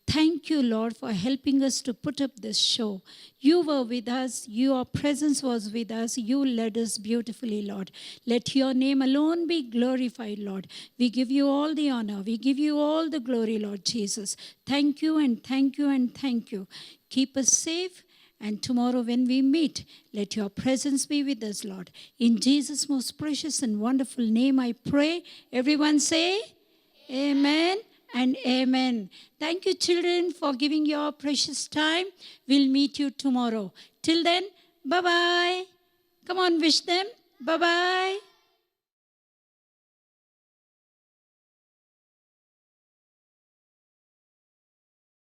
Thank you, Lord, for helping us to put up this show. You were with us. Your presence was with us. You led us beautifully, Lord. Let your name alone be glorified, Lord. We give you all the honor. We give you all the glory, Lord Jesus. Thank you and thank you and thank you. Keep us safe. And tomorrow when we meet, let your presence be with us, Lord. In Jesus' most precious and wonderful name I pray. Everyone say, Amen and amen. Thank you, children, for giving your precious time. We'll meet you tomorrow. Till then, bye-bye. Come on, wish them. Bye-bye.